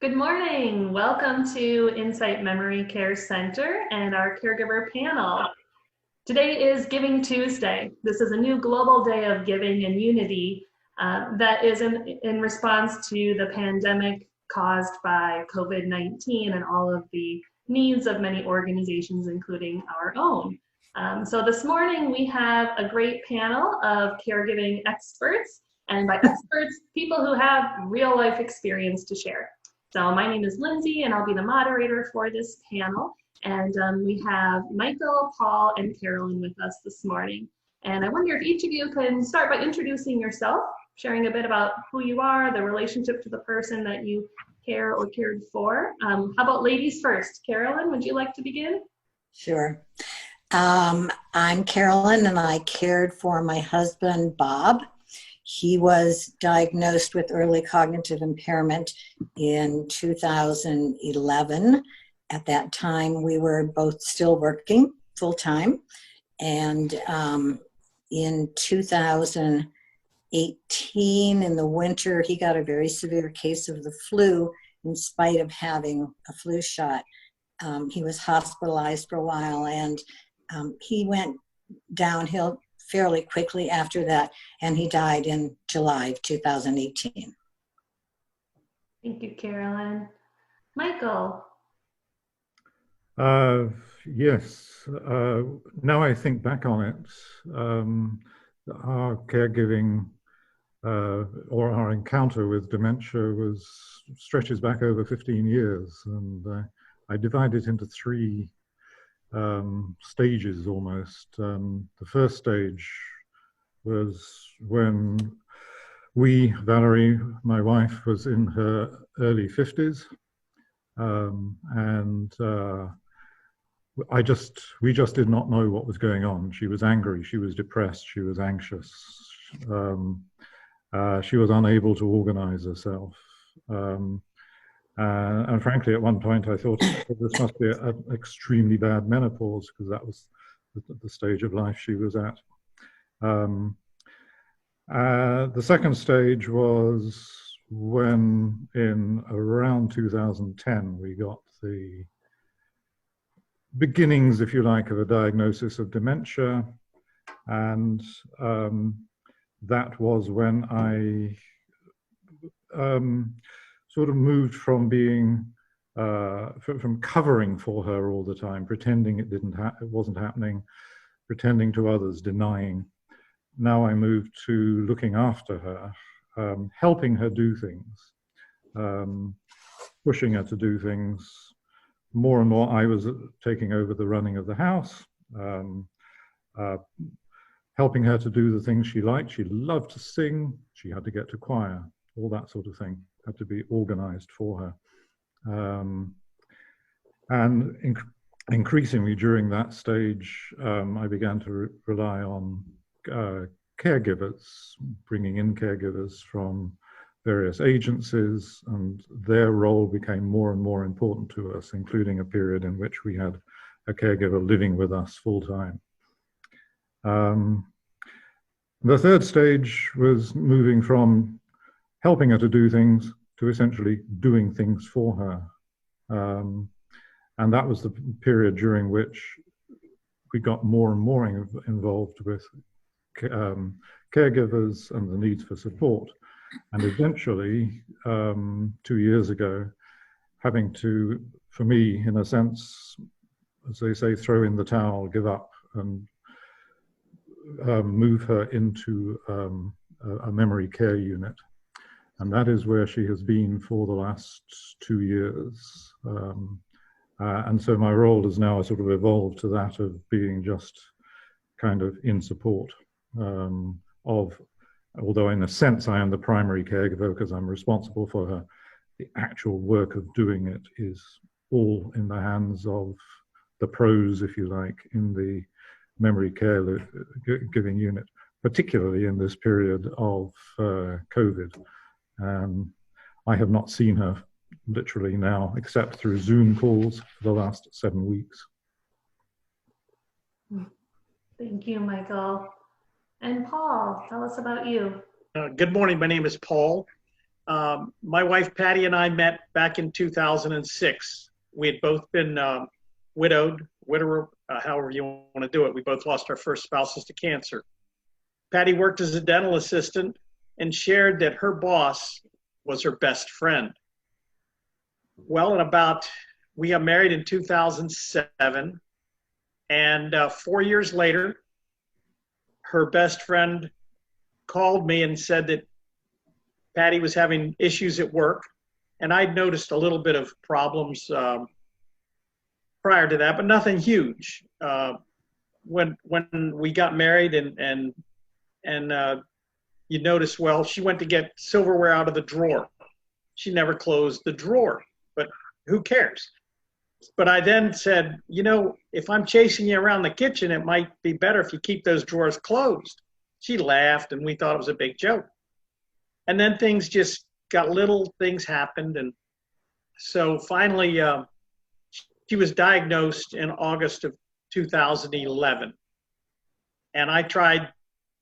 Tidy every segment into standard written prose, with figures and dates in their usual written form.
Good morning. Welcome to Insight Memory Care Center and our caregiver panel. Today is Giving Tuesday. This is a new global day of giving and unity that is in response to the pandemic caused by COVID-19 and all of the needs of many organizations, including our own. So this morning we have a great panel of caregiving experts, and by experts, people who have real life experience to share. So my name is Lindsay, and I'll be the moderator for this panel. And we have Michael, Paul, and Carolyn with us this morning. And I wonder if each of you can start by introducing yourself, sharing a bit about who you are, the relationship to the person that you care or cared for. How about ladies first? Carolyn, would you like to begin? Sure. I'm Carolyn, and I cared for my husband, Bob. He was diagnosed with early cognitive impairment in 2011. At that time, we were both still working full-time. And in 2018, in the winter, he got a very severe case of the flu in spite of having a flu shot. He was hospitalized for a while, and he went downhill fairly quickly after that, and he died in July of 2018. Thank you, Carolyn. Michael. Yes, now I think back on it, our caregiving or our encounter with dementia stretches back over 15 years, and I divide it into three stages almost. The first stage was when Valerie, my wife, was in her early 50s, and we just did not know what was going on. She was angry, she was depressed, she was anxious. She was unable to organize herself. And frankly, at one point, I thought this must be an extremely bad menopause, because that was the stage of life she was at. The second stage was when, in around 2010, we got the beginnings, if you like, of a diagnosis of dementia. And that was when I sort of moved from being, from covering for her all the time, pretending it wasn't happening, pretending to others, denying. Now I moved to looking after her, helping her do things, pushing her to do things. More and more, I was taking over the running of the house, helping her to do the things she liked. She loved to sing. She had to get to choir, all that sort of thing had to be organized for her. And increasingly during that stage, I began to rely on caregivers, bringing in caregivers from various agencies, and their role became more and more important to us, including a period in which we had a caregiver living with us full-time. The third stage was moving from helping her to do things to essentially doing things for her. And that was the period during which we got more and more involved with caregivers and the needs for support. And eventually, 2 years ago, having to, for me, in a sense, as they say, throw in the towel, give up, and move her into a memory care unit. And that is where she has been for the last 2 years. And so my role has now sort of evolved to that of being just kind of in support although in a sense I am the primary caregiver because I'm responsible for her, the actual work of doing it is all in the hands of the pros, if you like, in the memory care giving unit, particularly in this period of COVID. I have not seen her literally now, except through Zoom calls for the last 7 weeks. Thank you, Michael. And Paul, tell us about you. Good morning. My name is Paul. My wife Patty and I met back in 2006. We had both been widower, however you want to do it. We both lost our first spouses to cancer. Patty worked as a dental assistant and shared that her boss was her best friend. Well, we got married in 2007, and 4 years later, her best friend called me and said that Patty was having issues at work, and I'd noticed a little bit of problems prior to that, but nothing huge. When we got married, and you notice, well, she went to get silverware out of the drawer. She never closed the drawer, but who cares? But I then said, if I'm chasing you around the kitchen, it might be better if you keep those drawers closed. She laughed, and we thought it was a big joke. And then things just little things happened. And so finally, she was diagnosed in August of 2011. And I tried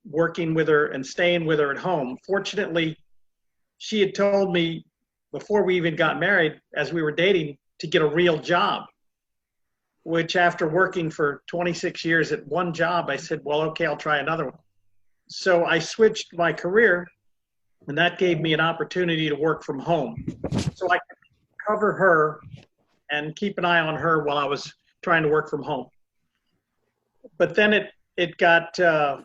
working with her and staying with her at home. Fortunately, she had told me before we even got married, as we were dating, to get a real job, which after working for 26 years at one job, I said, well, okay, I'll try another one. So I switched my career, and that gave me an opportunity to work from home. So I could cover her and keep an eye on her while I was trying to work from home. But then it got a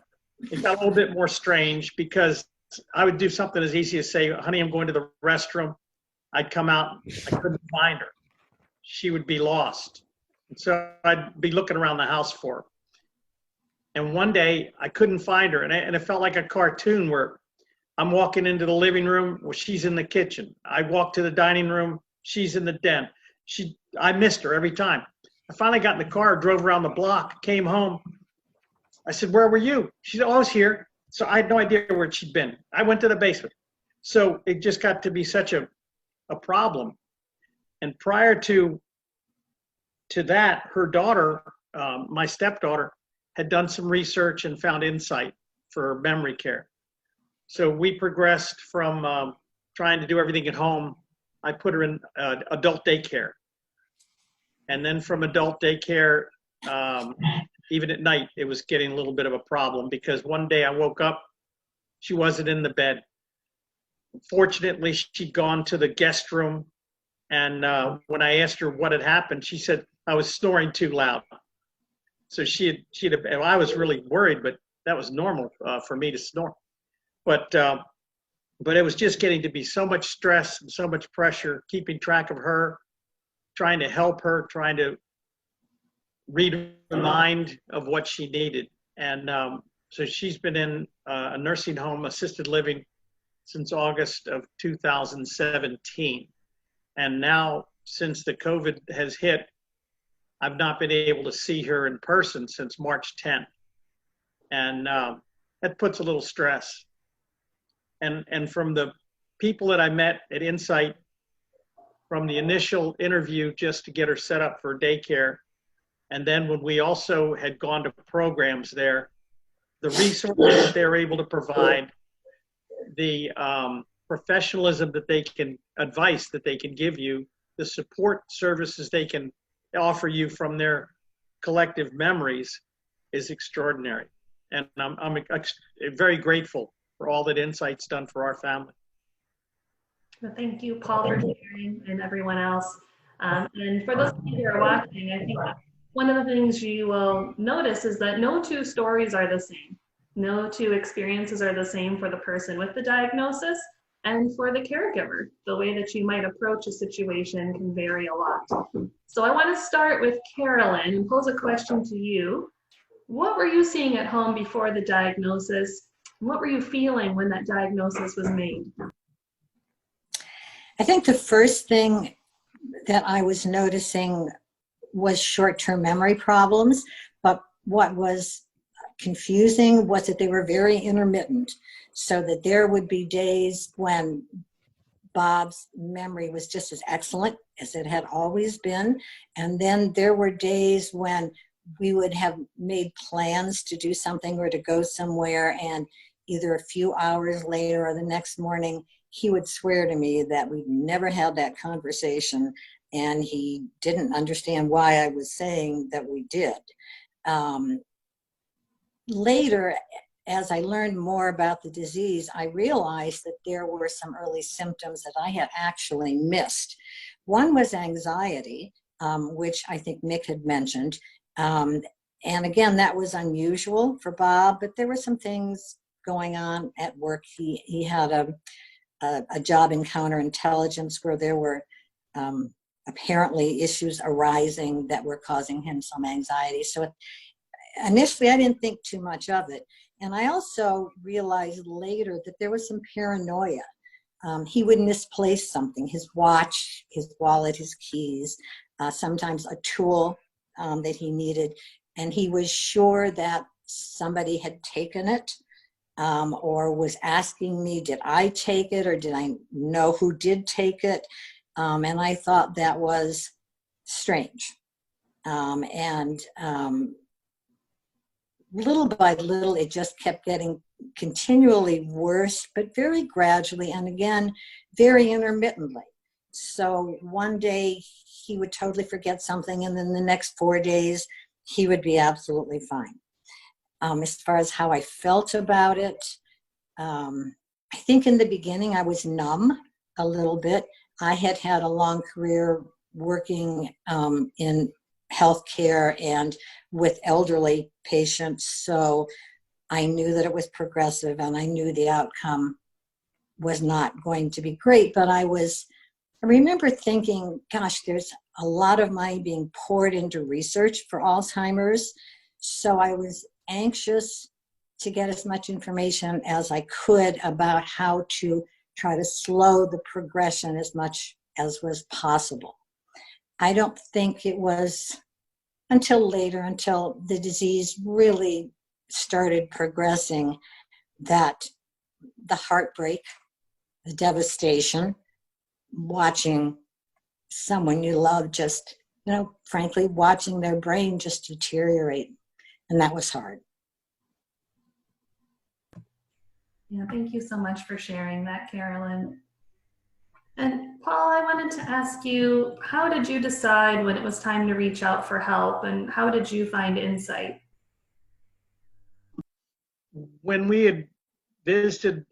little bit more strange, because I would do something as easy as say, honey, I'm going to the restroom. I'd come out, I couldn't find her. She would be lost. And so I'd be looking around the house for her. And one day I couldn't find her. And it felt like a cartoon where I'm walking into the living room, well, she's in the kitchen. I walk to the dining room, she's in the den. I missed her every time. I finally got in the car, drove around the block, came home. I said, where were you? She said, oh, I was here. So I had no idea where she'd been. I went to the basement. So it just got to be such a problem. And prior to that, her daughter, my stepdaughter, had done some research and found insight for memory care. So we progressed from trying to do everything at home. I put her in adult daycare. And then from adult daycare, even at night, it was getting a little bit of a problem, because one day I woke up, she wasn't in the bed. Fortunately, she'd gone to the guest room. And when I asked her what had happened, she said, I was snoring too loud. So I was really worried, but that was normal for me to snore. But it was just getting to be so much stress and so much pressure, keeping track of her, trying to help her, trying to read her mind of what she needed. And so she's been in a nursing home, assisted living, since August of 2017. And now, since the COVID has hit, I've not been able to see her in person since March 10th. And that puts a little stress. And from the people that I met at Insight, from the initial interview just to get her set up for daycare, and then when we also had gone to programs there, the resources that they're able to provide, the professionalism that they can, advice that they can give you, the support services they can offer you from their collective memories is extraordinary. And I'm very grateful for all that Insight's done for our family. Well, thank you, Paul, for sharing, and everyone else. And for those of you who are watching, I think one of the things you will notice is that no two stories are the same. No two experiences are the same for the person with the diagnosis and for the caregiver. The way that you might approach a situation can vary a lot. So I want to start with Carolyn and pose a question to you. What were you seeing at home before the diagnosis? What were you feeling when that diagnosis was made? I think the first thing that I was noticing was short-term memory problems, but what was confusing was that they were very intermittent, so that there would be days when Bob's memory was just as excellent as it had always been, and then there were days when we would have made plans to do something or to go somewhere, and either a few hours later or the next morning he would swear to me that we'd never had that conversation, and he didn't understand why I was saying that we did. Later, as I learned more about the disease, I realized that there were some early symptoms that I had actually missed. One was anxiety, which I think Mick had mentioned. And again, that was unusual for Bob, but there were some things going on at work. He had a job in counterintelligence where there were apparently issues arising that were causing him some anxiety. So initially, I didn't think too much of it. And I also realized later that there was some paranoia. He would misplace something, his watch, his wallet, his keys, sometimes a tool that he needed. And he was sure that somebody had taken it, or was asking me, did I take it, or did I know who did take it? And I thought that was strange. Little by little, it just kept getting continually worse, but very gradually, and again, very intermittently. So one day he would totally forget something, and then the next 4 days he would be absolutely fine. As far as how I felt about it, I think in the beginning I was numb a little bit. I had had a long career working in healthcare and with elderly patients, so I knew that it was progressive, and I knew the outcome was not going to be great. But I remember thinking, gosh, there's a lot of money being poured into research for Alzheimer's, so I was anxious to get as much information as I could about how to try to slow the progression as much as was possible. I don't think it was until later, until the disease really started progressing, that the heartbreak, the devastation, watching someone you love just, frankly, watching their brain just deteriorate. And that was hard. Yeah, thank you so much for sharing that, Carolyn. And Paul, I wanted to ask you, how did you decide when it was time to reach out for help, and how did you find Insight? When we had visited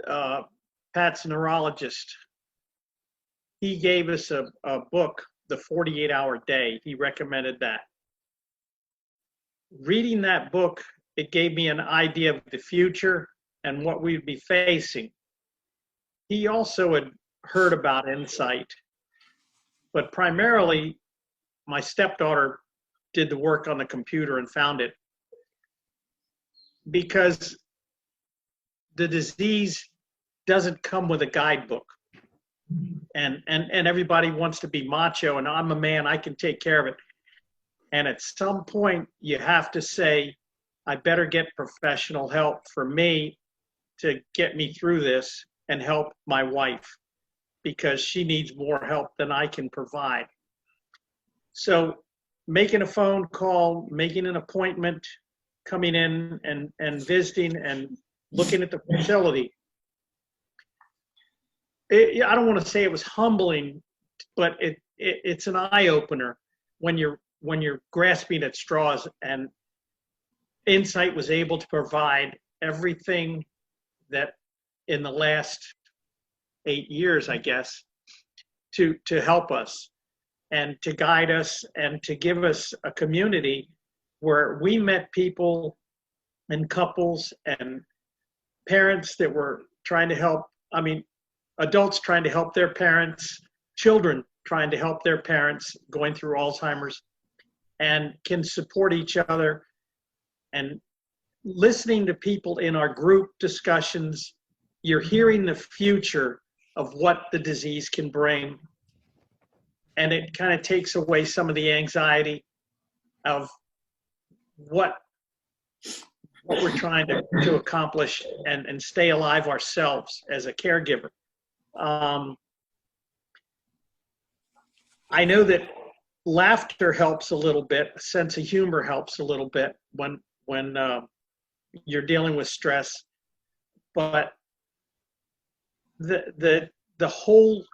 Pat's neurologist, he gave us a book, The 48-Hour Day. He recommended that. Reading that book, it gave me an idea of the future and what we'd be facing. He also had heard about Insight, but primarily my stepdaughter did the work on the computer and found it, because the disease doesn't come with a guidebook. And everybody wants to be macho, and I'm a man, I can take care of it. And at some point you have to say, I better get professional help for me to get me through this and help my wife, because she needs more help than I can provide. So making a phone call, making an appointment, coming in and visiting and looking at the facility. I don't want to say it was humbling, but it's an eye-opener when you're grasping at straws, and Insight was able to provide everything that in the last 8 years, I guess, to help us and to guide us and to give us a community where we met people and couples and parents that were trying to help. I mean, adults trying to help their parents, children trying to help their parents going through Alzheimer's, and can support each other. And listening to people in our group discussions, you're hearing the future of what the disease can bring. And it kind of takes away some of the anxiety of what we're trying to accomplish and stay alive ourselves as a caregiver. I know that laughter helps a little bit, a sense of humor helps a little bit when you're dealing with stress, but the the whole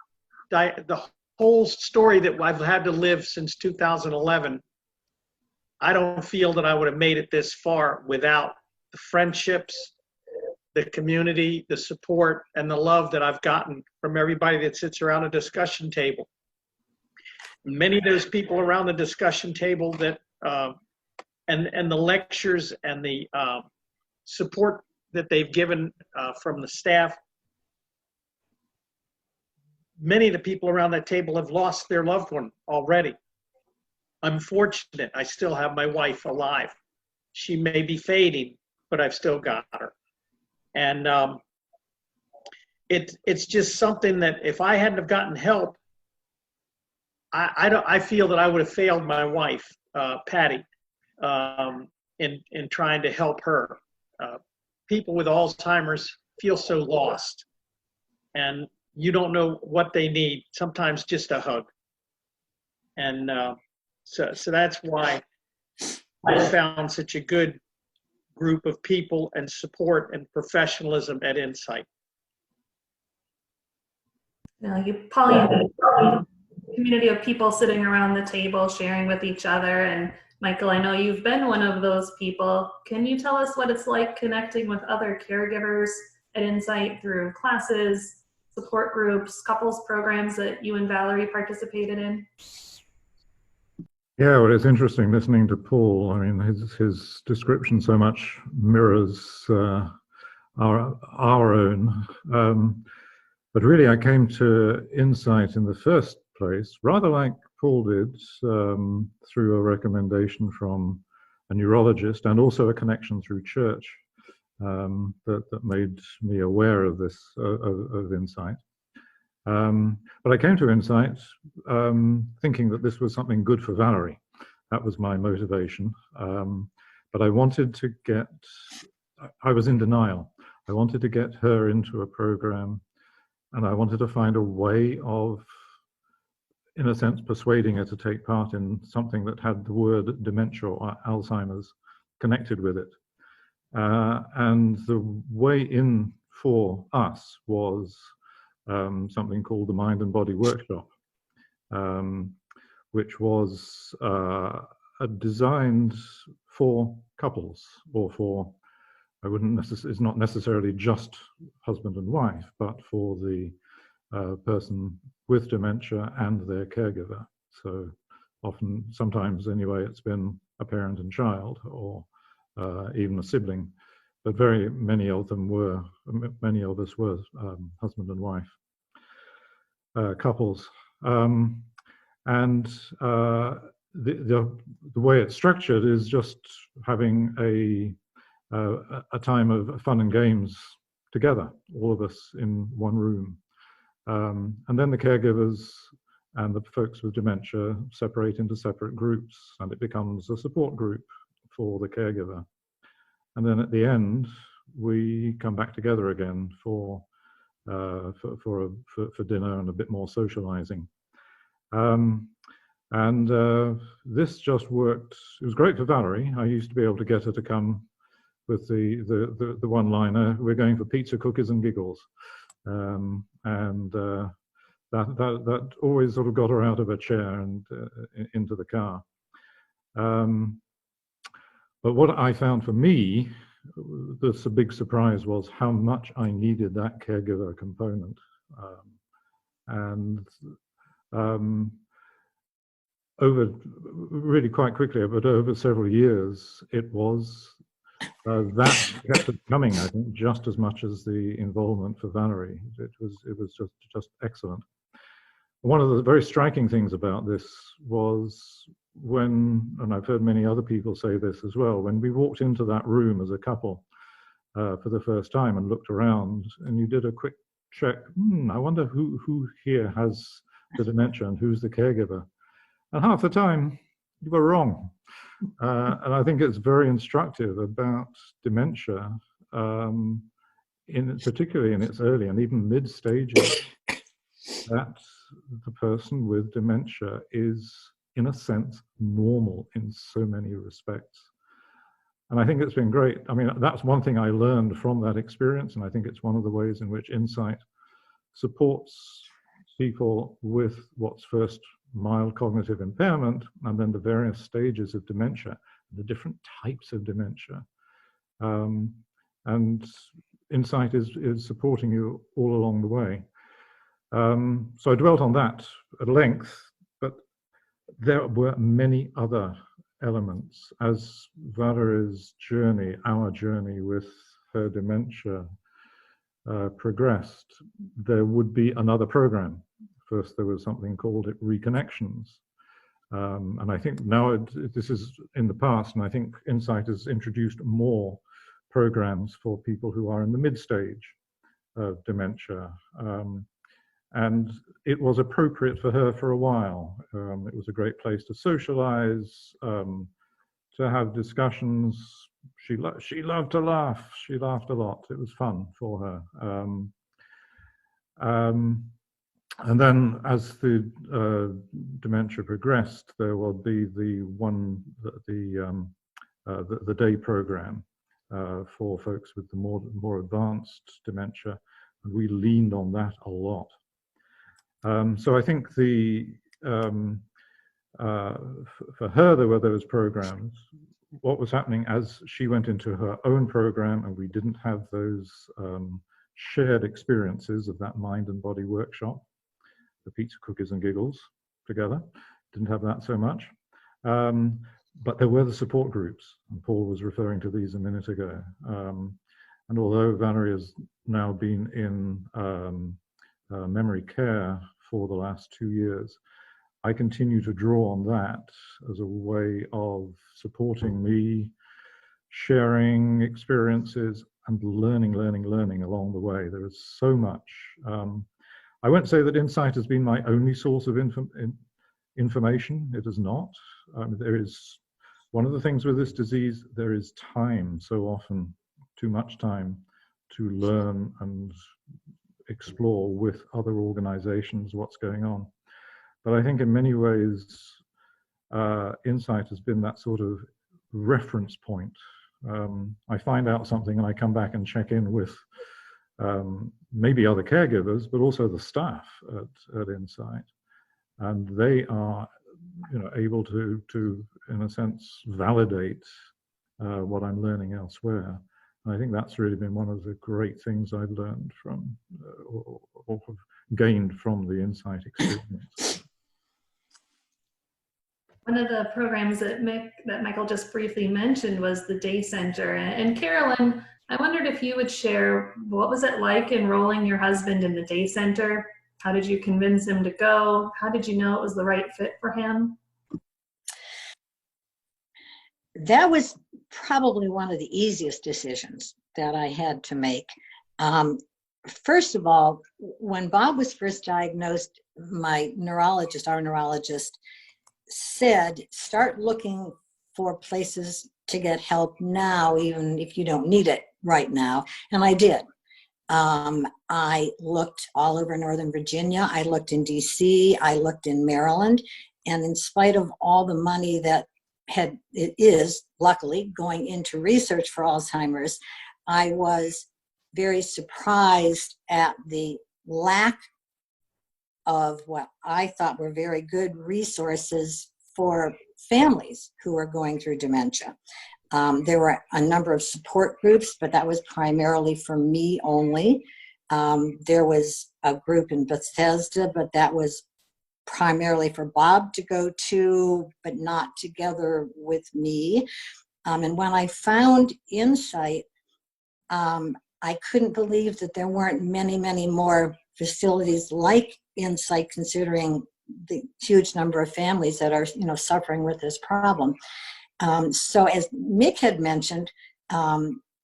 story that I've had to live since 2011, I don't feel that I would have made it this far without the friendships, the community, the support, and the love that I've gotten from everybody that sits around a discussion table. Many of those people around the discussion table that, and the lectures and the support that they've given from the staff, many of the people around that table have lost their loved one already. I'm fortunate I still have my wife alive. She may be fading, but I've still got her. And it's just something that if I hadn't have gotten help, I feel that I would have failed my wife, Patty, in trying to help her. People with Alzheimer's feel so lost, and you don't know what they need. Sometimes just a hug. And so that's why I found such a good group of people and support and professionalism at Insight. Paul, community of people sitting around the table sharing with each other. And Michael, I know you've been one of those people. Can you tell us what it's like connecting with other caregivers at Insight through classes, support groups, couples programs that you and Valerie participated in? Yeah, well, it's interesting listening to Paul. I mean, his description so much mirrors our own. But really, I came to Insight in the first place, rather like Paul did, through a recommendation from a neurologist and also a connection through church that made me aware of this, of Insight. But I came to Insight thinking that this was something good for Valerie. That was my motivation. But I wanted to I was in denial. I wanted to get her into a program, and I wanted to find a way of, in a sense, persuading her to take part in something that had the word dementia or Alzheimer's connected with it. And the way in for us was something called the Mind and Body Workshop, which was designed for couples, or for, it's not necessarily just husband and wife, but for the person with dementia and their caregiver. So often, sometimes anyway, it's been a parent and child, or even a sibling, but very many of us were husband and wife couples. And the way it's structured is just having a time of fun and games together, all of us in one room. And then the caregivers and the folks with dementia separate into separate groups, and it becomes a support group for the caregiver. And then at the end, we come back together again for dinner and a bit more socializing. This just worked. It was great for Valerie. I used to be able to get her to come with the one-liner, "We're going for pizza, cookies, and giggles," that always sort of got her out of her chair and into the car. But what I found for me, that's a big surprise, was how much I needed that caregiver component. Over really quite quickly, but over several years, it was that kept it coming, I think, just as much as the involvement for Valerie. It was just excellent. One of the very striking things about this was when, and I've heard many other people say this as well, when we walked into that room as a couple for the first time and looked around, and you did a quick check, I wonder who here has the dementia and who's the caregiver. And half the time, you were wrong. And I think it's very instructive about dementia, particularly in its early and even mid stages, that the person with dementia is, in a sense, normal in so many respects. And I think it's been great. I mean, that's one thing I learned from that experience, and I think it's one of the ways in which Insight supports people with what's first mild cognitive impairment, and then the various stages of dementia, the different types of dementia. And Insight is supporting you all along the way. So I dwelt on that at length, but there were many other elements. As Valerie's journey, our journey with her dementia progressed, there would be another program. First, there was something called Reconnections. And I think now this is in the past, and I think Insight has introduced more programs for people who are in the mid-stage of dementia. And it was appropriate for her for a while. It was a great place to socialize, to have discussions. She loved to laugh. She laughed a lot. It was fun for her. And then as the dementia progressed, there will be the day program for folks with the more advanced dementia, and we leaned on that a lot. So I think for her there were those programs. What was happening as she went into her own program, and we didn't have those shared experiences of that mind and body workshop, the pizza, cookies and giggles together, didn't have that so much. But there were the support groups, and Paul was referring to these a minute ago. And although Valerie has now been in memory care for the last 2 years, I continue to draw on that as a way of supporting me, sharing experiences, and learning along the way. There is so much. I won't say that Insight has been my only source of information. It is not. There is, one of the things with this disease, there is time, so often, too much time, to learn and explore with other organizations what's going on. But I think in many ways, Insight has been that sort of reference point. I find out something and I come back and check in with maybe other caregivers, but also the staff at Insight. And they are, able to, in a sense, validate what I'm learning elsewhere. And I think that's really been one of the great things I've learned from, or gained from the Insight experience. One of the programs that Michael just briefly mentioned was the Day Center. And Carolyn, I wondered if you would share, what was it like enrolling your husband in the Day Center? How did you convince him to go? How did you know it was the right fit for him? That was probably one of the easiest decisions that I had to make. First of all, when Bob was first diagnosed, our neurologist, said, start looking for places to get help now, even if you don't need it right now. And I did. I looked all over Northern Virginia. I looked in DC. I looked in Maryland. And in spite of all the money that it is luckily going into research for Alzheimer's, I was very surprised at the lack of what I thought were very good resources for families who are going through dementia. There were a number of support groups, but that was primarily for me only. There was a group in Bethesda, but that was primarily for Bob to go to, but not together with me. And when I found Insight, I couldn't believe that there weren't many more facilities like Insight, considering the huge number of families that are, suffering with this problem. So as Mick had mentioned,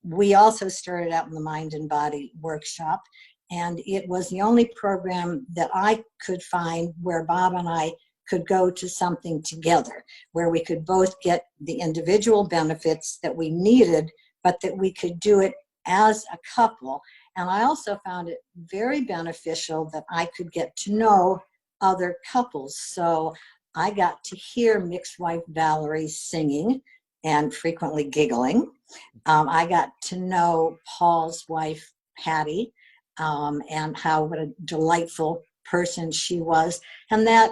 we also started out in the Mind and Body workshop, and it was the only program that I could find where Bob and I could go to something together, where we could both get the individual benefits that we needed, but that we could do it as a couple. And I also found it very beneficial that I could get to know other couples. So I got to hear Mick's wife Valerie singing and frequently giggling. I got to know Paul's wife Patty. and how what a delightful person she was. And that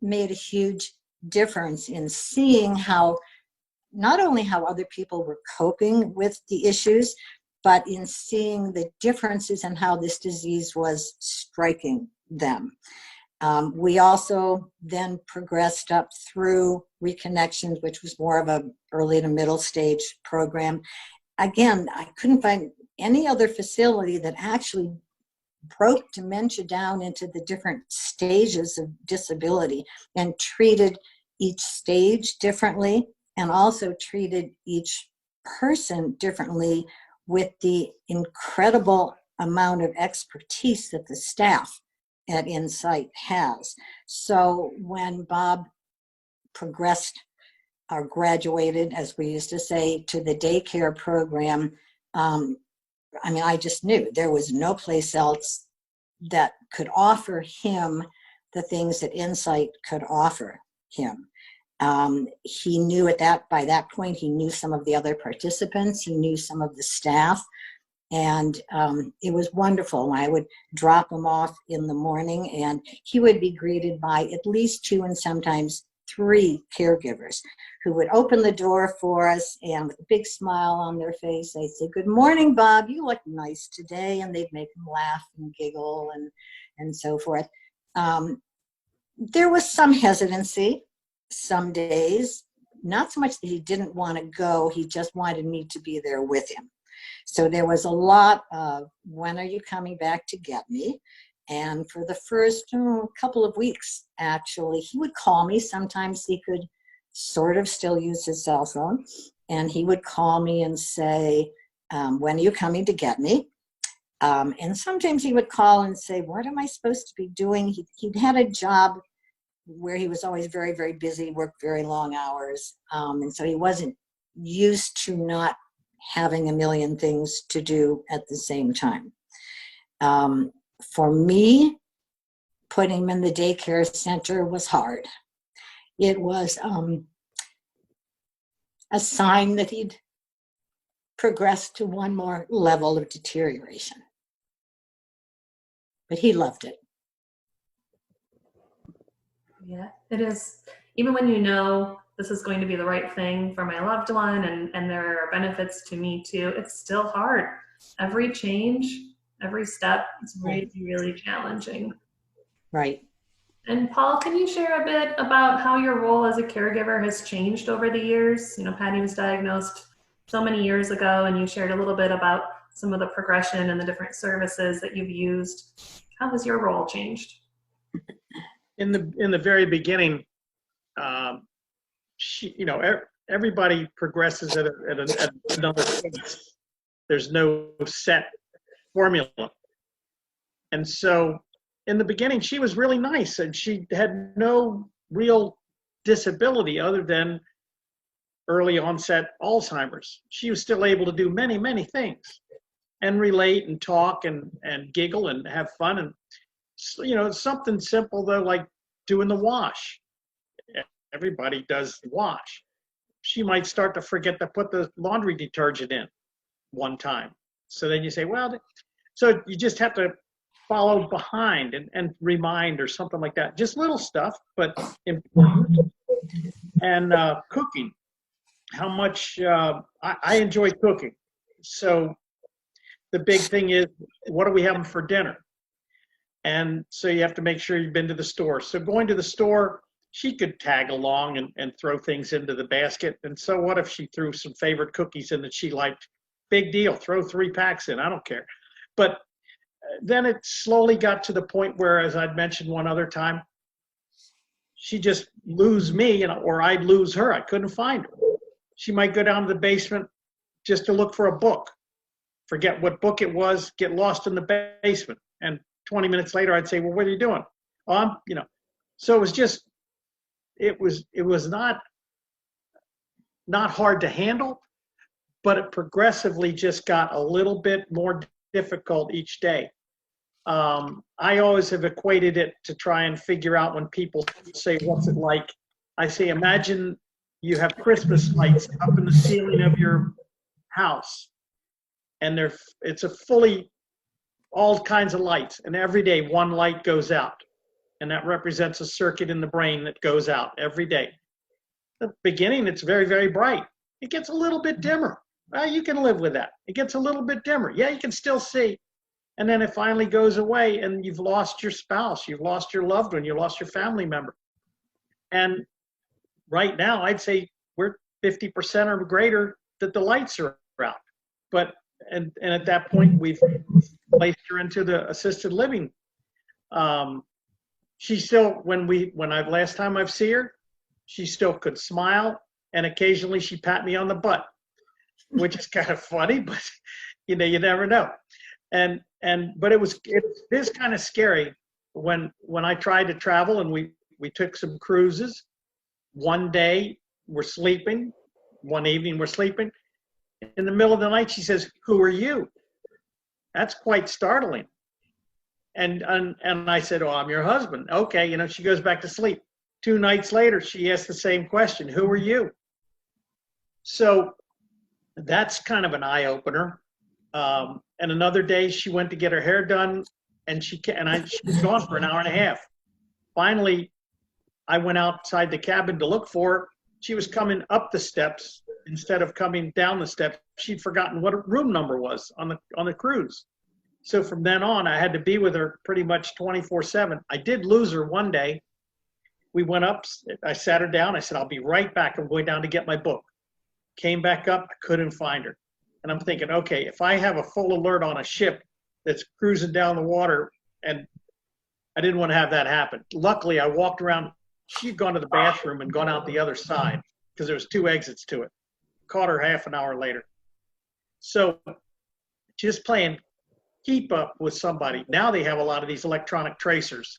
made a huge difference in seeing how, not only how other people were coping with the issues, but in seeing the differences in how this disease was striking them. We also then progressed up through Reconnections, which was more of a early to middle stage program. Again, I couldn't find any other facility that actually broke dementia down into the different stages of disability and treated each stage differently, and also treated each person differently with the incredible amount of expertise that the staff at Insight has. So when Bob progressed or graduated, as we used to say, to the daycare program, I just knew there was no place else that could offer him the things that Insight could offer him. He knew by that point, he knew some of the other participants, he knew some of the staff, and it was wonderful. I would drop him off in the morning, and he would be greeted by at least 2 and sometimes 3 caregivers who would open the door for us, and with a big smile on their face, they'd say, "Good morning, Bob, you look nice today," and they'd make him laugh and giggle and so forth. There was some hesitancy some days, not so much that he didn't want to go, he just wanted me to be there with him. So there was a lot of, "When are you coming back to get me?" And for the first couple of weeks, actually, he would call me. Sometimes he could sort of still use his cell phone, and he would call me and say, "When are you coming to get me?" And sometimes he would call and say, "What am I supposed to be doing?" He'd had a job where he was always very, very busy, worked very long hours. And so he wasn't used to not having a million things to do at the same time. For me, putting him in the daycare center was hard. It was a sign that he'd progressed to one more level of deterioration. But he loved it. Yeah, it is. Even when you know this is going to be the right thing for my loved one, and there are benefits to me too, it's still hard. Every change, every step is really, really challenging. Right. And Paul, can you share a bit about how your role as a caregiver has changed over the years? Patty was diagnosed so many years ago, and you shared a little bit about some of the progression and the different services that you've used. How has your role changed? In the very beginning, everybody progresses at another pace. There's no set formula. And so in the beginning, she was really nice, and she had no real disability other than early onset Alzheimer's. She was still able to do many, many things and relate and talk and giggle and have fun. And it's something simple though, like doing the wash. Everybody does the wash. She might start to forget to put the laundry detergent in one time. So then you say, well, so you just have to follow behind and remind or something like that. Just little stuff, but important. And cooking. How much I enjoy cooking. So the big thing is, what are we having for dinner? And so you have to make sure you've been to the store. So going to the store, she could tag along and throw things into the basket. And so what if she threw some favorite cookies in that she liked? Big deal, throw 3 packs in, I don't care. But then it slowly got to the point where, as I'd mentioned one other time, she'd just lose me, or I'd lose her. I couldn't find her. She might go down to the basement just to look for a book, forget what book it was, get lost in the basement. And 20 minutes later, I'd say, well, what are you doing? Oh, So it was just, it was not hard to handle, but it progressively just got a little bit more difficult each day. I always have equated it to try and figure out when people say, what's it like? I say, imagine you have Christmas lights up in the ceiling of your house, and it's a fully all kinds of lights, and every day one light goes out, and that represents a circuit in the brain that goes out every day. The beginning, it's very, very bright. It gets a little bit dimmer. Well, you can live with that. It gets a little bit dimmer. Yeah, you can still see. And then it finally goes away, and you've lost your spouse, you've lost your loved one, you lost your family member. And right now, I'd say we're 50% or greater that the lights are out. But and at that point, we've placed her into the assisted living. She still, when I've last time I've seen her, she still could smile, and occasionally she pat me on the butt, which is kind of funny, but you never know. But it is kind of scary when I tried to travel, and we took some cruises. One day we're sleeping, one evening we're sleeping. In the middle of the night, she says, "Who are you?" That's quite startling. And I said, "Oh, I'm your husband." Okay, she goes back to sleep. 2 nights later, she asked the same question, "Who are you?" So that's kind of an eye opener. And another day, she went to get her hair done, and she was gone for an hour and a half. Finally, I went outside the cabin to look for her. She was coming up the steps instead of coming down the steps. She'd forgotten what her room number was on the cruise. So from then on, I had to be with her pretty much 24/7. I did lose her one day. We went up. I sat her down. I said, "I'll be right back. I'm going down to get my book." Came back up. I couldn't find her. And I'm thinking, okay, if I have a full alert on a ship that's cruising down the water, and I didn't want to have that happen. Luckily, I walked around. She'd gone to the bathroom and gone out the other side because there was 2 exits to it. Caught her half an hour later. So just playing keep up with somebody. Now they have a lot of these electronic tracers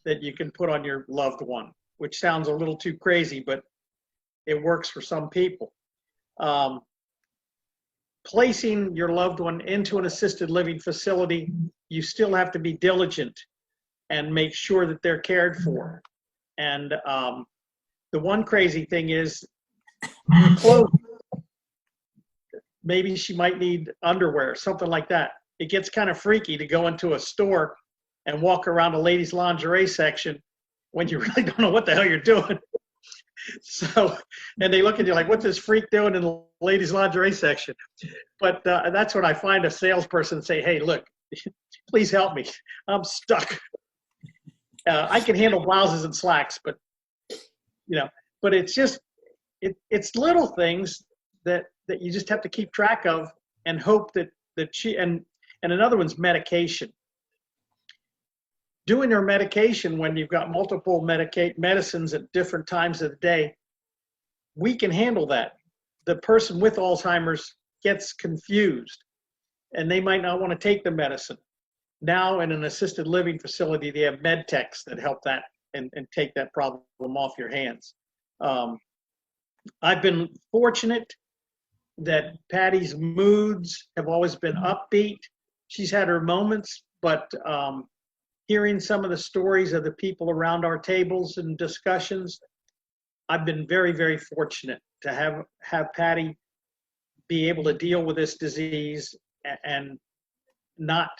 that you can put on your loved one, which sounds a little too crazy, but it works for some people. Placing your loved one into an assisted living facility, you still have to be diligent and make sure that they're cared for. And the one crazy thing is clothes. Maybe she might need underwear, something like that. It gets kind of freaky to go into a store and walk around a ladies' lingerie section when you really don't know what the hell you're doing. So, and they look at you like, "What's this freak doing in the ladies' lingerie section?" But that's when I find a salesperson and say, "Hey, look, please help me. I'm stuck. I can handle blouses and slacks, but but it's just it's little things that you just have to keep track of and hope that she and another one's medication. Doing her medication when you've got multiple medicines at different times of the day, we can handle that. The person with Alzheimer's gets confused, and they might not want to take the medicine. Now in an assisted living facility, they have med techs that help that and take that problem off your hands. I've been fortunate that Patty's moods have always been upbeat. She's had her moments, but hearing some of the stories of the people around our tables and discussions, I've been very, very fortunate to have Patty be able to deal with this disease and not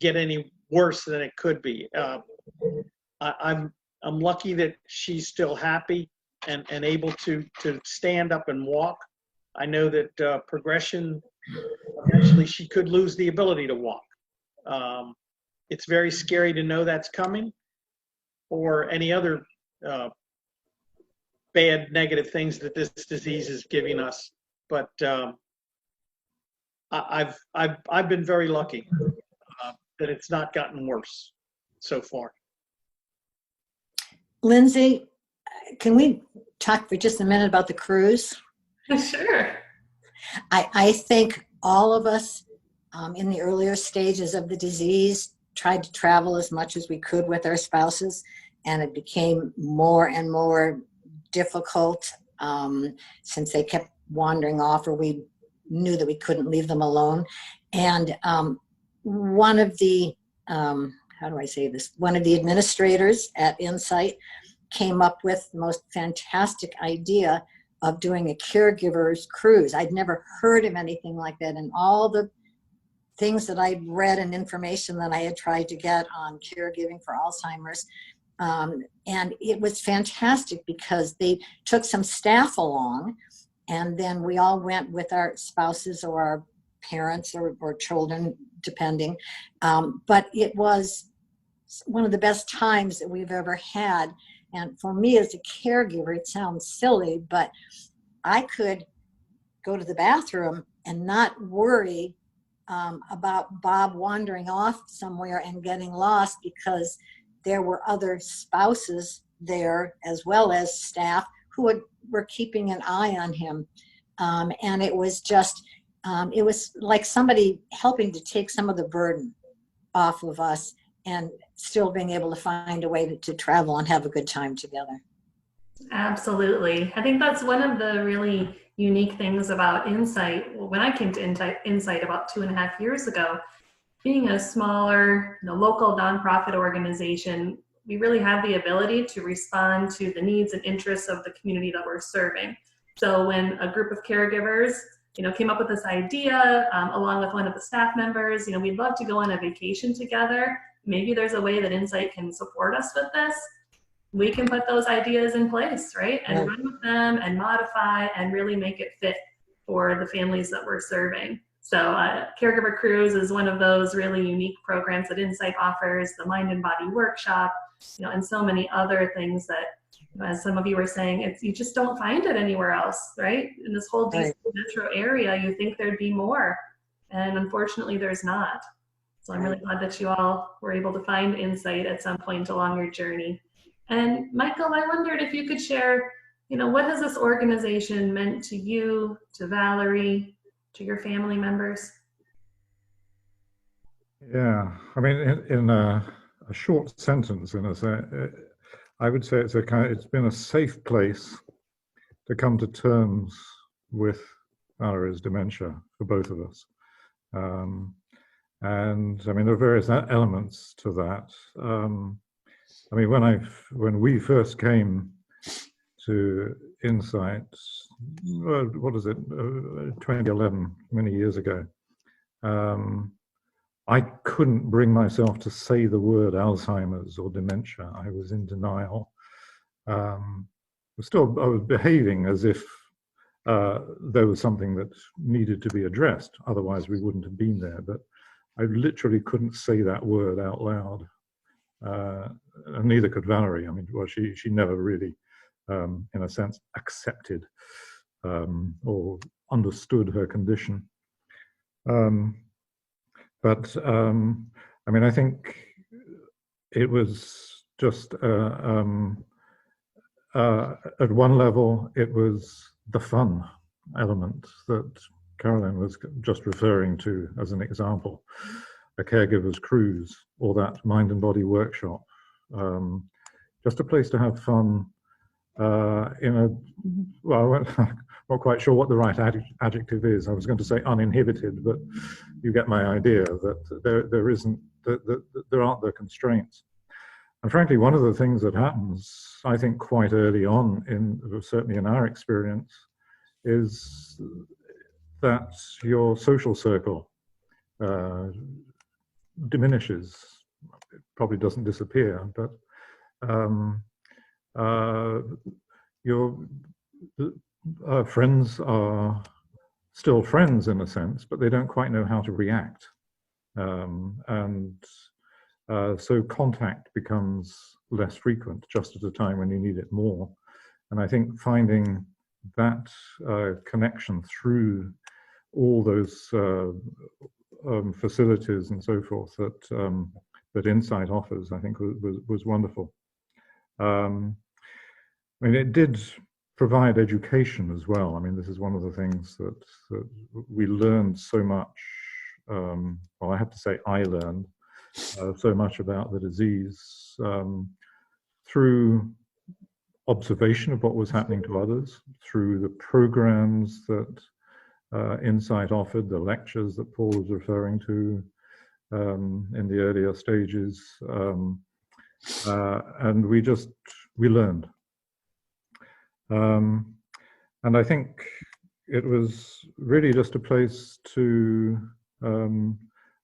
get any worse than it could be. I'm lucky that she's still happy and able to stand up and walk. I know that progression, eventually she could lose the ability to walk. It's very scary to know that's coming, or any other bad, negative things that this disease is giving us. But I've been very lucky that it's not gotten worse so far. Lindsay, can we talk for just a minute about the cruise? Sure. I think all of us in the earlier stages of the disease tried to travel as much as we could with our spouses, and it became more and more difficult since they kept wandering off, or we knew that we couldn't leave them alone. And one of the, how do I say this? One of the administrators at Insight came up with the most fantastic idea of doing a caregiver's cruise. I'd never heard of anything like that, and all the things that I'd read and information that I had tried to get on caregiving for Alzheimer's. And it was fantastic because they took some staff along, and then we all went with our spouses or our parents or children, depending. But it was one of the best times that we've ever had. And for me as a caregiver, it sounds silly, but I could go to the bathroom and not worry about Bob wandering off somewhere and getting lost, because there were other spouses there as well as staff who were keeping an eye on him. And it was just, it was like somebody helping to take some of the burden off of us and still being able to find a way to travel and have a good time together. Absolutely. I think that's one of the really unique things about Insight. When I came to Insight about 2.5 years ago, being a smaller, local nonprofit organization, we really have the ability to respond to the needs and interests of the community that we're serving. So when a group of caregivers, came up with this idea, along with one of the staff members, we'd love to go on a vacation together. Maybe there's a way that Insight can support us with this. We can put those ideas in place, right? And run with them and modify and really make it fit for the families that we're serving. So Caregiver Cruise is one of those really unique programs that Insight offers, the Mind and Body Workshop, and so many other things that, as some of you were saying, you just don't find it anywhere else, right? In this whole DC metro area, you think there'd be more, and unfortunately there's not. So I'm really glad that you all were able to find Insight at some point along your journey. And Michael, I wondered if you could share, what has this organization meant to you, to Valerie, to your family members? Yeah, I mean, in a short sentence, I would say it's been a safe place to come to terms with Valerie's dementia for both of us. And I mean, there are various elements to that. I mean, when we first came to Insight, what is it, 2011, many years ago, I couldn't bring myself to say the word Alzheimer's or dementia. I was in denial. I was behaving as if there was something that needed to be addressed. Otherwise, we wouldn't have been there. But I literally couldn't say that word out loud. And neither could Valerie. I mean, well, she never really, in a sense, accepted or understood her condition. But I mean, I think it was just at one level, it was the fun element that Carolyn was just referring to as an example. A caregiver's cruise, or that mind and body workshop, just a place to have fun well, I'm not quite sure what the right adjective is. I was going to say uninhibited, but you get my idea that there aren't the constraints. And frankly, one of the things that happens, I think, quite early on, certainly in our experience, is that your social circle diminishes. It probably doesn't disappear, but your friends are still friends in a sense, but they don't quite know how to react. So contact becomes less frequent just at a time when you need it more. And I think finding that connection through all those facilities and so forth that Insight offers, I think was wonderful. I mean, it did provide education as well. I mean, this is one of the things that we learned so much. Well, I have to say I learned so much about the disease through observation of what was happening to others, through the programs that Insight offered, the lectures that Paul was referring to in the earlier stages. And we learned. And I think it was really just a place to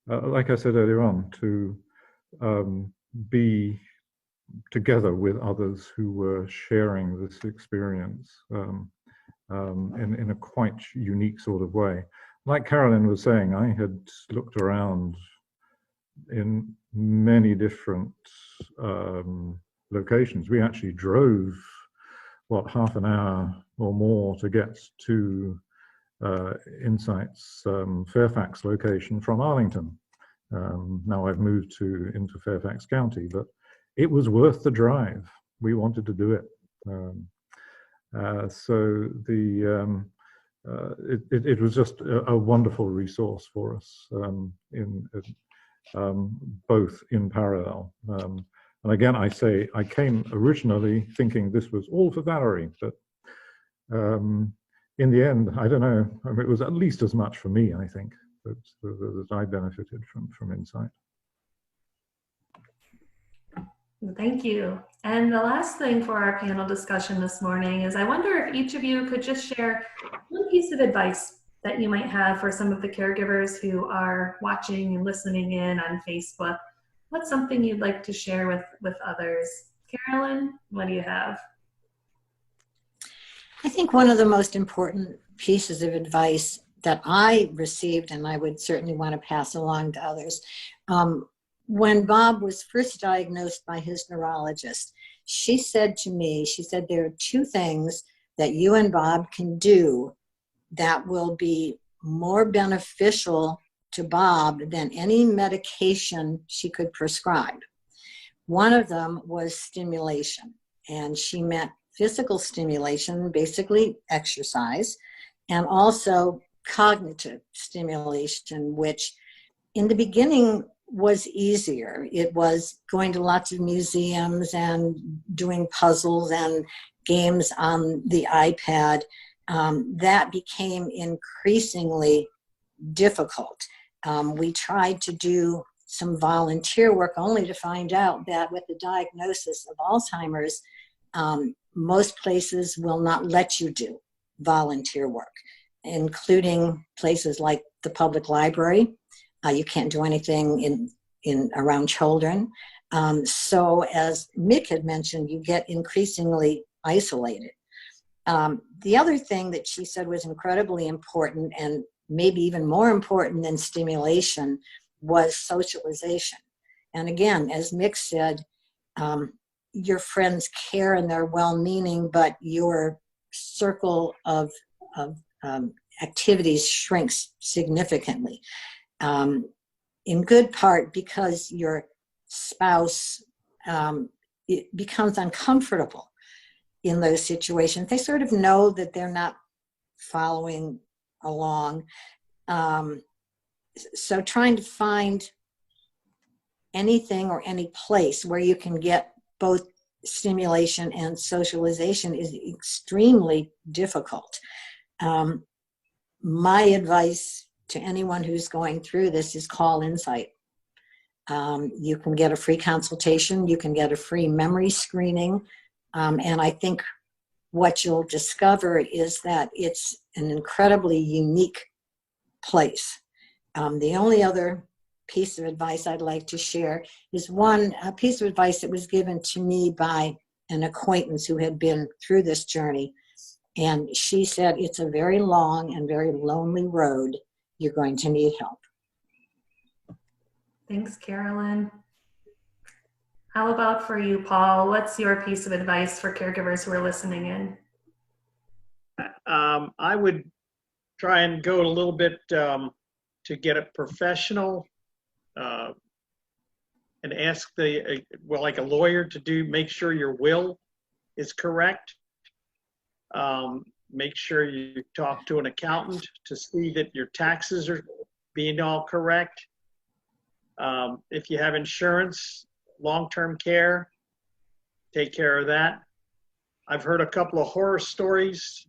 like I said earlier on, to be together with others who were sharing this experience in a quite unique sort of way. Like Carolyn was saying, I had looked around in many different locations. We actually drove, what, half an hour or more to get to Insight's Fairfax location from Arlington. Now I've moved into Fairfax County, but it was worth the drive. We wanted to do it. So it was just a wonderful resource for us both in parallel. And again, I say I came originally thinking this was all for Valerie, but in the end, I don't know. I mean, it was at least as much for me, I think, that I benefited from Insight. Thank you. And the last thing for our panel discussion this morning is I wonder if each of you could just share one piece of advice that you might have for some of the caregivers who are watching and listening in on Facebook. What's something you'd like to share with others? Carolyn, what do you have? I think one of the most important pieces of advice that I received, and I would certainly want to pass along to others, when Bob was first diagnosed by his neurologist, she said to me, she said, there are two things that you and Bob can do that will be more beneficial to Bob than any medication she could prescribe. One of them was stimulation, and she meant physical stimulation, basically exercise, and also cognitive stimulation, which in the beginning was easier. It was going to lots of museums and doing puzzles and games on the iPad. That became increasingly difficult. We tried to do some volunteer work only to find out that with the diagnosis of Alzheimer's, most places will not let you do volunteer work, including places like the public library. You can't do anything in around children. So as Mick had mentioned, you get increasingly isolated. The other thing that she said was incredibly important, and maybe even more important than stimulation, was socialization. And again, as Mick said, your friends care and they're well-meaning, but your circle of activities shrinks significantly. In good part because your spouse it becomes uncomfortable in those situations. They sort of know that they're not following along. So trying to find anything or any place where you can get both stimulation and socialization is extremely difficult. My advice to anyone who's going through this is call Insight. You can get a free consultation, you can get a free memory screening, and I think what you'll discover is that it's an incredibly unique place. The only other piece of advice I'd like to share is a piece of advice that was given to me by an acquaintance who had been through this journey. And she said, it's a very long and very lonely road. You're going to need help. Thanks, Carolyn. How about for you, Paul? What's your piece of advice for caregivers who are listening in? I would try and go a little bit to get a professional and ask like a lawyer to make sure your will is correct. Make sure you talk to an accountant to see that your taxes are being all correct. If you have insurance, long-term care, take care of that. I've heard a couple of horror stories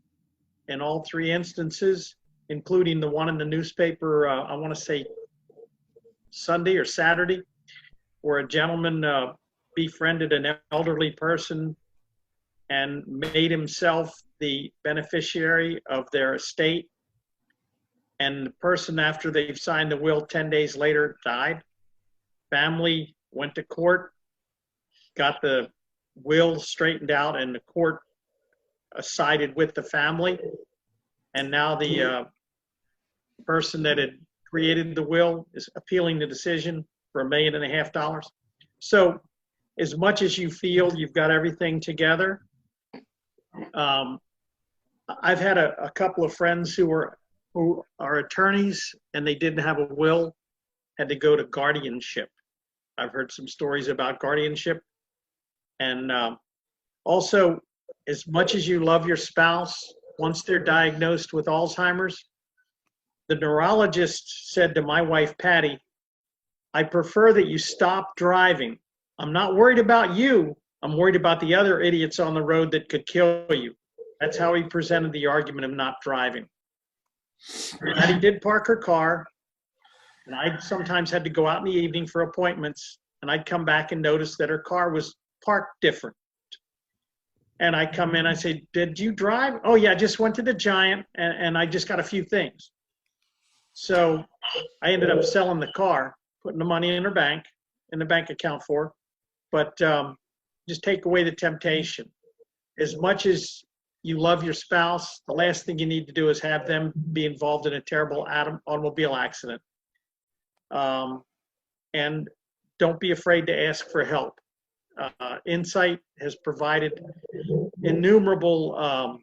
in all three instances, including the one in the newspaper, I want to say Sunday or Saturday, where a gentleman befriended an elderly person and made himself the beneficiary of their estate. and the person, after they've signed the will 10 days later, died. Family went to court, got the will straightened out, and the court sided with the family. And now the person that had created the will is appealing the decision for $1.5 million. So as much as you feel you've got everything together, I've had a couple of friends who are attorneys, and they didn't have a will, had to go to guardianship. I've heard some stories about guardianship. And also, as much as you love your spouse, once they're diagnosed with Alzheimer's, the neurologist said to my wife, Patty, I prefer that you stop driving. I'm not worried about you. I'm worried about the other idiots on the road that could kill you. That's how he presented the argument of not driving. Patty did park her car, and I sometimes had to go out in the evening for appointments, and I'd come back and notice that her car was parked different. And I come in, I say, did you drive? Oh yeah, I just went to the Giant, and I just got a few things. So I ended up selling the car, putting the money in the bank account for her. But just take away the temptation. As much as you love your spouse, the last thing you need to do is have them be involved in a terrible automobile accident. And don't be afraid to ask for help. Insight has provided innumerable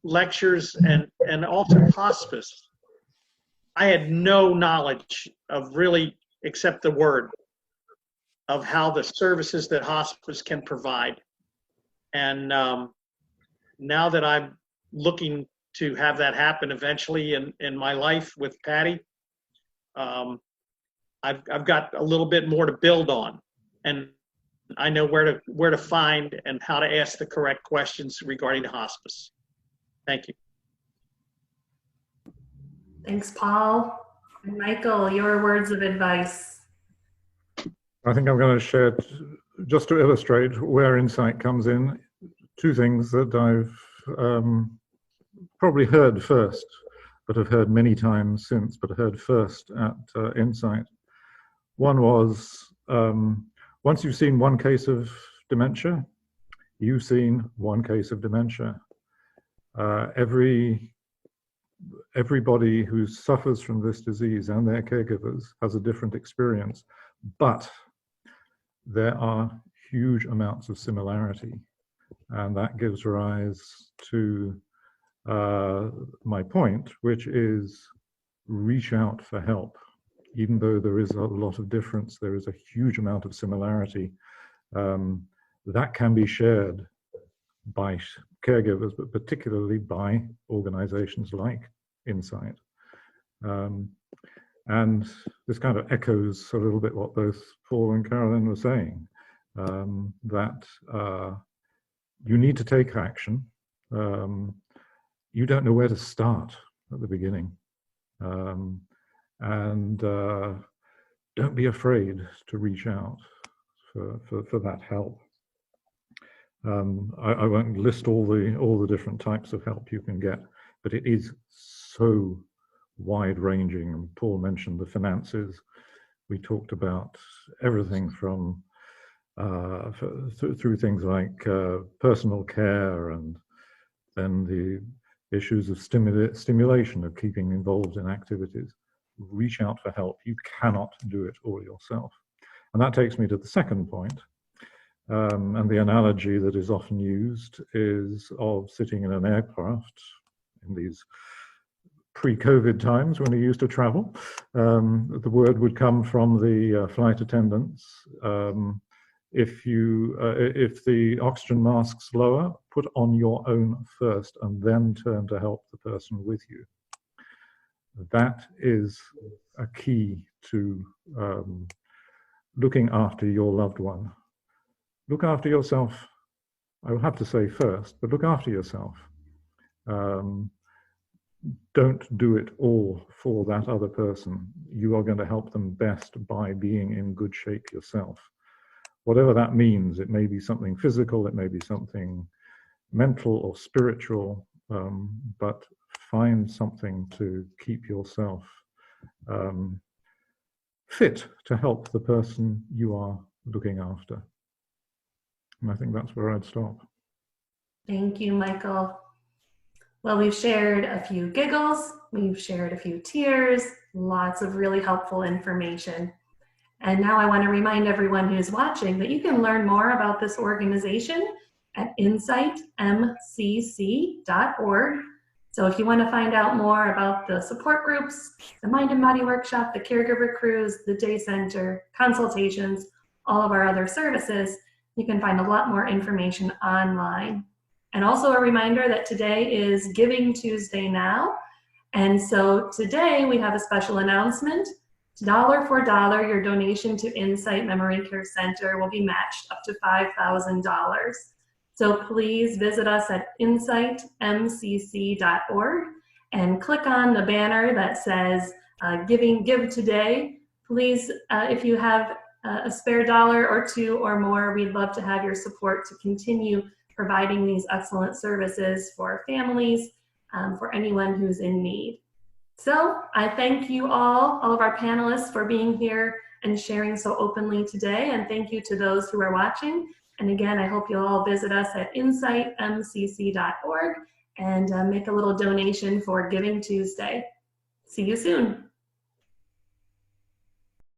lectures and also hospice. I had no knowledge of really, except the word, of how the services that hospice can provide. And now that I'm looking to have that happen eventually in my life with Patty, I've got a little bit more to build on, and I know where to find and how to ask the correct questions regarding the hospice. Thank you. Thanks, Paul. And Michael, your words of advice. I think I'm going to share, just to illustrate where insight comes in, two things that I've probably heard first, but have heard many times since, but heard first at Insight. One was, once you've seen one case of dementia, you've seen one case of dementia. Everybody who suffers from this disease and their caregivers has a different experience, but there are huge amounts of similarity. And that gives rise to my point, which is reach out for help. Even though there is a lot of difference, there is a huge amount of similarity that can be shared by caregivers, but particularly by organizations like Insight. And this kind of echoes a little bit what both Paul and Carolyn were saying, that you need to take action. You don't know where to start at the beginning. And don't be afraid to reach out for that help. I won't list all the different types of help you can get, but it is so wide-ranging. And Paul mentioned the finances. We talked about everything from through things like personal care, and then the issues of stimulation, of keeping involved in activities. Reach out for help. You cannot do it all yourself. And that takes me to the second point. And the analogy that is often used is of sitting in an aircraft in these pre-COVID times when we used to travel. The word would come from the flight attendants. If the oxygen mask's lower, put on your own first and then turn to help the person with you. That is a key to looking after your loved one. Look after yourself, I will have to say first, but look after yourself. Don't do it all for that other person. You are going to help them best by being in good shape yourself. Whatever that means, it may be something physical, it may be something mental or spiritual, but find something to keep yourself fit to help the person you are looking after. And I think that's where I'd stop. Thank you, Michael. Well, we've shared a few giggles, we've shared a few tears, lots of really helpful information. And now I want to remind everyone who's watching that you can learn more about this organization at insightmcc.org. So if you want to find out more about the support groups, the Mind and Body Workshop, the Caregiver Cruise, the Day Center, consultations, all of our other services, you can find a lot more information online. And also a reminder that today is Giving Tuesday now. And so today we have a special announcement. Dollar for dollar, your donation to Insight Memory Care Center will be matched up to $5,000. So please visit us at insightmcc.org and click on the banner that says Give Today. Please, if you have a spare dollar or two or more, we'd love to have your support to continue providing these excellent services for families, for anyone who's in need. So I thank you all of our panelists for being here and sharing so openly today. And thank you to those who are watching. And again, I hope you'll all visit us at insightmcc.org and make a little donation for Giving Tuesday. See you soon.